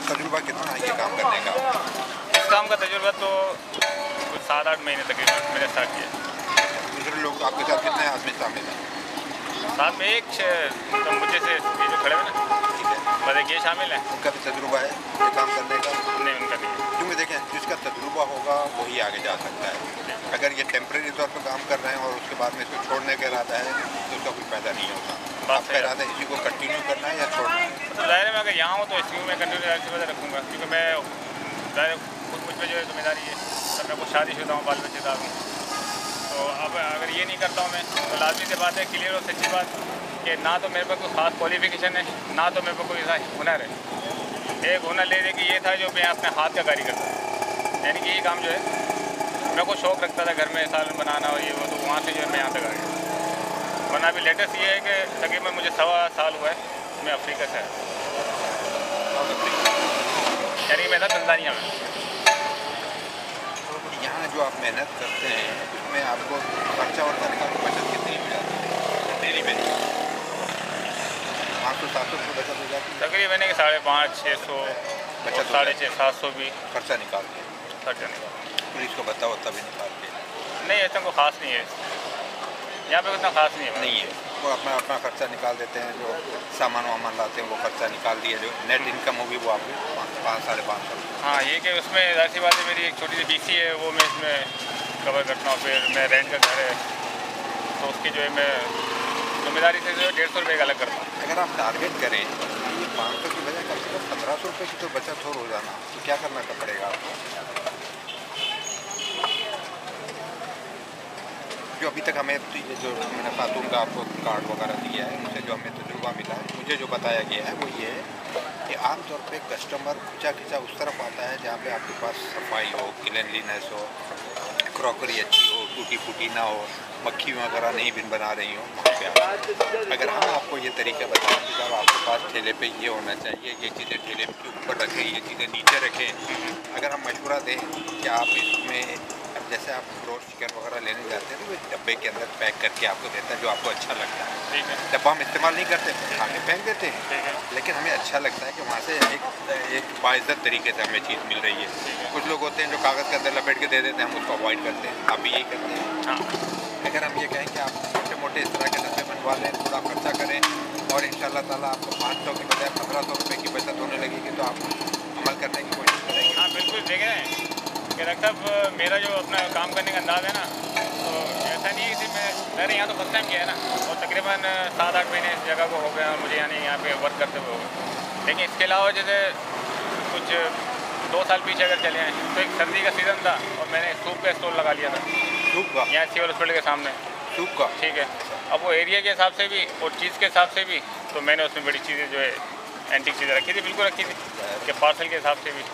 तजुर्बा कितना है ये काम करने का? इस काम का तजुर्बा तो कुछ 7-8 महीने तकरीबन मैंने स्टार्ट किया। दूसरे लोग आपके साथ कितने आदमी शामिल हैं? साथ में एक तो मुझे से ये जो खड़े हुए ना, ठीक है, बस एक ये शामिल है। उनका भी तजुर्बा है ये काम करने का? नहीं, उनका नहीं है। क्योंकि देखें, जिसका तजुर्बा होगा वही आगे जा सकता है। अगर ये टेम्परेरी तौर पर काम कर रहे हैं और उसके बाद में इसको छोड़ने का इरादा है तो उसका कोई फायदा नहीं होता। आपका इरादा इसी को कंटिन्यू करना है या छोड़ना है? तो ज़ाहिर है मैं अगर यहाँ हूँ तो इसी में कंटिन्यू ऐसी वजह रखूँगा, क्योंकि मैं ज़ाहिर खुद मुझ पर जो है जिम्मेदारी है। तब मैं कुछ शादीशुदा हूँ, बाल बच्चेदार हूँ, तो अब अगर ये नहीं करता हूँ मैं तो लाजमी सी बात है, क्लियर और सच्ची बात कि ना तो मेरे पास कोई ख़ास क्वालिफिकेशन है, ना तो मेरे पास कोई ऐसा हुनर है। एक हुनर ले दे कि ये था जो मैं अपने हाथ का कारीगर था, यानी कि ये काम जो है मैं को शौक़ रखता था घर में सालन बनाना और ये वो, तो वहाँ से जो है मैं यहाँ तक आ गया। वरना अभी लेटेस्ट ये है कि तकरीबन मुझे 1.25 साल हुआ है मैं अफ्रीका से, यानी कि मैं था तंजानिया में। यहाँ जो आप मेहनत करते हैं उसमें आपको खर्चा वर्चा निकाल के बचत कितनी हो जाती है डेली में? 500-700 रुपये बचत हो जाती है तकरीबन 550-600 बचत, 650-700 भी खर्चा निकाल के। खर्चा निकाल। पुलिस को बताओ तभी निकाल के नहीं, ऐसा कोई ख़ास नहीं है यहाँ पे, उतना ख़ास नहीं है। नहीं है, वो अपना अपना खर्चा निकाल देते हैं। जो सामान वामान लाते हैं वो खर्चा निकाल दिया, जो नेट इनकम होगी वो आपको 500-550 रुपये। हाँ, ये कि उसमें जाहिर सी बात है मेरी एक छोटी सी BC है, वो मैं इसमें कवर करता हूँ। फिर मैं रेंट का घर है तो उसकी जो है मैं जिम्मेदारी से जो है 150 रुपये का अलग करता हूँ। अगर आप टारगेट करें ये 500 की बजाय कम से कम 1500 रुपये की तो बचत हो रोज़ाना, तो क्या करना पड़ेगा आपको? जो अभी तक हमें तो ये जो मैंने खातून का आपको कार्ड वगैरह दिया है, उनसे जो हमें तजुर्बा मिला है, मुझे जो बताया गया है वो ये है कि आमतौर पे कस्टमर खिंचा उस तरफ आता है जहाँ पे आपके पास सफाई हो, क्लीनलीनेस हो, क्रॉकरी अच्छी हो, टूटी फूटी ना हो, मक्खी वगैरह नहीं बिन बना रही हो, वहाँ पे आप। अगर हम आपको ये तरीका बताएं कि साहब आपके पास ठेले पे ये होना चाहिए, ये चीज़ें ठेले के ऊपर रखें, ये चीज़ें नीचे रखें, अगर हम मशवरा दें कि आप इसमें, अब जैसे आप रोस्ट चिकन वगैरह लेने जाते हैं तो वो डब्बे के अंदर पैक करके आपको देता है जो आपको अच्छा लगता है। ठीक है, डब्बा हम इस्तेमाल नहीं करते, खाने फेंक देते हैं, ठीक है, लेकिन हमें अच्छा लगता है कि वहाँ से एक बाइज्जत तरीके से हमें चीज़ मिल रही है। कुछ लोग होते हैं जो कागज़ के अंदर लपेट के दे देते हैं, हम उसको अवॉइड करते हैं। आप भी यही करते हैं? हाँ। अगर हम ये कहें कि आप छोटे मोटे इस तरह के डब्बे बनवा लें, थोड़ा खर्चा करें और इंशाल्लाह ताला आपको 500 की बजाय 1500 रुपये की बचत होने लगेगी, तो आप अमल करने की कोशिश करेंगे? हाँ, बिल्कुल। देखें कि डॉक्टर साहब, मेरा जो अपना काम करने का अंदाज़ है ना, तो ऐसा नहीं है कि मैंने यहाँ तो फर्स्ट टाइम किया है ना, और तकरीबन 7-8 महीने इस जगह को हो गए और मुझे यानी यहाँ पे वर्क करते हुए हो गए। लेकिन इसके अलावा जैसे कुछ 2 साल पीछे अगर चले आए तो एक सर्दी का सीज़न था और मैंने सूप का स्टॉल लगा लिया था सूप का? यहाँ सिविल हॉस्पिटल के सामने। सूप का? ठीक है। अब वो एरिया के हिसाब से भी और चीज़ के हिसाब से भी, तो मैंने उसमें बड़ी चीज़ें जो है एंटीक चीज़ें रखी थी, बिल्कुल रखी थी कि पार्सल के हिसाब से भी।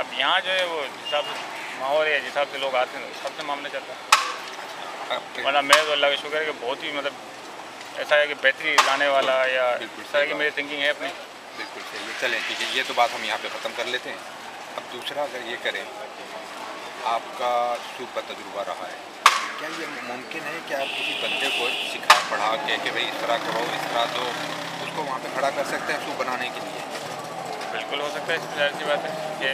अब यहाँ जो है वो जिस हिसाब से माहौल है, जिस हिसाब से लोग आते हैं, उस हिसाब से मामला चलता है। वरना मैं तो अल्लाह का शुक्र है कि बहुत ही मतलब ऐसा है कि बेहतरी लाने वाला या इस तरह की मेरी थिंकिंग है अपनी। बिल्कुल सही है। चलें ठीक है, ये तो बात हम यहाँ पे ख़त्म कर लेते हैं। अब दूसरा अगर ये करें, आपका सूप का तजुर्बा रहा है, क्या ये मुमकिन है कि आप किसी बंदे को सिखा पढ़ा के कि भाई इस तरह करो, इस तरह दो, उसको वहाँ पे खड़ा कर सकते हैं सूप बनाने के लिए? बिल्कुल हो सकता है, इसमें जाहिर सी बात है कि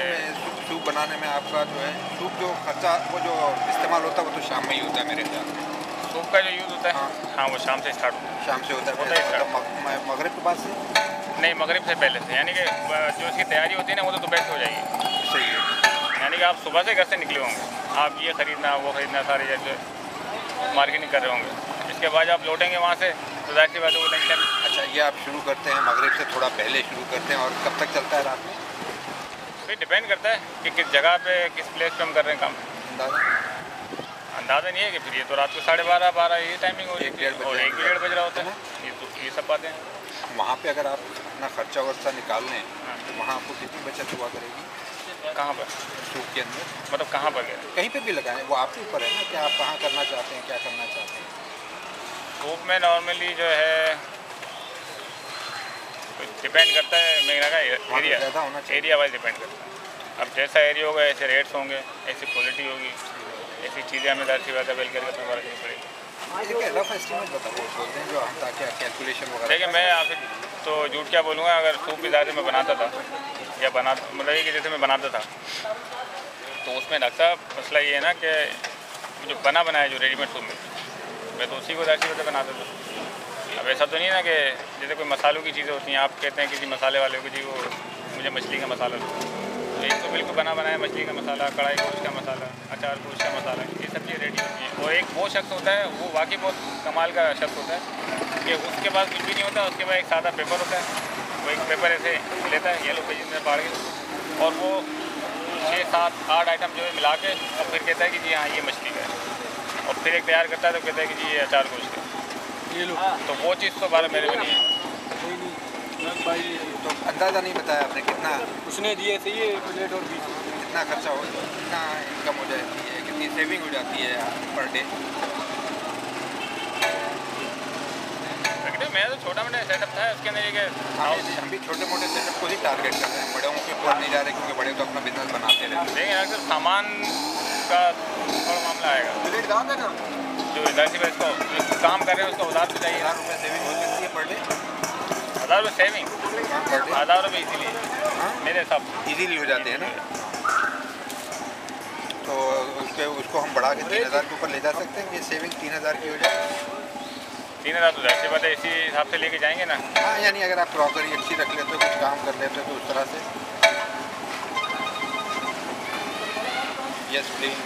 सूप बनाने में आपका जो है सूप जो खर्चा वो जो इस्तेमाल होता है वो तो शाम में ही होता है मेरे ख्याल में। सूप का जो यूज़ होता है, हाँ, वो शाम से स्टार्ट होता है। शाम से होता है मगरिब के बाद से? नहीं, मगरिब से पहले से, यानी कि जो इसकी तैयारी होती है ना वो तो दोपहर से हो जाएगी। सही है। यानी कि आप सुबह से घर से निकले होंगे, आप ये ख़रीदना वो ख़रीदना सारे जैसे मार्केटिंग कर रहे होंगे, इसके बाद आप लौटेंगे वहाँ से तो जाहिर सी बात है वो टेंशन। अच्छा, ये आप शुरू करते हैं मगरिब से थोड़ा पहले शुरू करते हैं और कब तक चलता है रात में? फिर डिपेंड करता है कि किस जगह पे किस प्लेस पे हम कर रहे हैं काम। अंदाज़ा नहीं है कि फिर ये तो रात को 12:30 ये टाइमिंग हो रही है और 1-1:30 बज रहा होता है। ये सब बातें हैं। वहाँ पे अगर आप अपना खर्चा वर्चा निकाल लें तो वहाँ आपको कितनी बचत हुआ करेगी? कहाँ पर? सूप के अंदर? मतलब कहाँ पर गए? कहीं पे भी लगाएं, वो आपके ऊपर है ना कि आप कहाँ करना चाहते हैं, क्या करना चाहते हैं। सूप में नॉर्मली जो है डिपेंड करता है मेरा का एरिया वाइज डिपेंड करता है। अब जैसा एरिया होगा ऐसे रेट्स होंगे, ऐसी क्वालिटी होगी, ऐसी चीज़ें हमें दर्शी वाला बिल करके अपने बारे में पड़ेगी। एक रफ एस्टिमेट बताओ बोलते हैं जो हम ताकि कैलकुलेशन वगैरह। देखिए मैं आपसे तो झूठ क्या बोलूँगा, अगर सूप इदारे में बनाता था या मतलब ये कि जैसे मैं बनाता था तो उसमें लगता मसला ये है ना कि जो बना बनाया जो रेडीमेड सूप में मैं तो उसी को ज़ाहिर सी वजह बनाता था। अब ऐसा तो नहीं ना कि जैसे कोई मसालों की चीज़ें होती हैं, आप कहते हैं किसी मसाले वाले को जी वो मुझे मछली का मसाला दो, तो एक तो बिल्कुल बना बनाया मछली का मसाला, कढ़ाई गोश्त का मसाला, अचार गोश्त का मसाला, ये सब चीज़ें रेडी होती हैं। और एक वो शख्स होता है, वो वाकई बहुत कमाल का शख्स होता है कि उसके पास कुछ भी नहीं होता, उसके पास एक सादा पेपर होता है, वो एक पेपर ऐसे लेता है येलो पेज में फाड़ के और वो 6, 7, 8 आइटम जो है मिला के और फिर कहता है कि जी हाँ ये मछली का है, और फिर एक तैयार करता है तो कहता है कि जी ये अचार गोश्त है। ये लो। तो वो चीज़ तो बारे मेरे में नहीं है। तो अंदाज़ा नहीं बताया आपने कितना उसने दिए थे ये प्लेट और बीस। कितना खर्चा हो, कितना इनकम हो जाती है, कितनी सेविंग हो जाती है पर डे? मैं तो छोटा मोटा सेटअप था उसके अंदर ये हम भी छोटे मोटे सेटअप को ही टारगेट कर रहे हैं, बड़े के ऊपर नहीं जा रहे क्योंकि बड़े तो अपना बिजनेस बनाते रहते हैं। लेकिन अगर सामान का थोड़ा मामला आएगा प्लेट दाम है ना जो इधर से इसको काम कर रहे हैं उसका उधार तो चाहिए। 1000 रुपये सेविंग हो सकती है पर डे? 1000 रुपये सेविंग, पर डे 1000 रुपये इसीलिए मेरे हिसाब से ईजीली हो जाते हैं ना। तो उसको हम बढ़ा के 3000 के ऊपर ले जा सकते हैं कि सेविंग 3000 की हो जाए? 3000 तो जाहिर सी बात है इसी हिसाब से लेके जाएंगे ना। हाँ, यानी अगर आप क्रॉकरी अच्छी रख लेते हो, कुछ काम कर लेते हो तो उस तरह से। Yes please.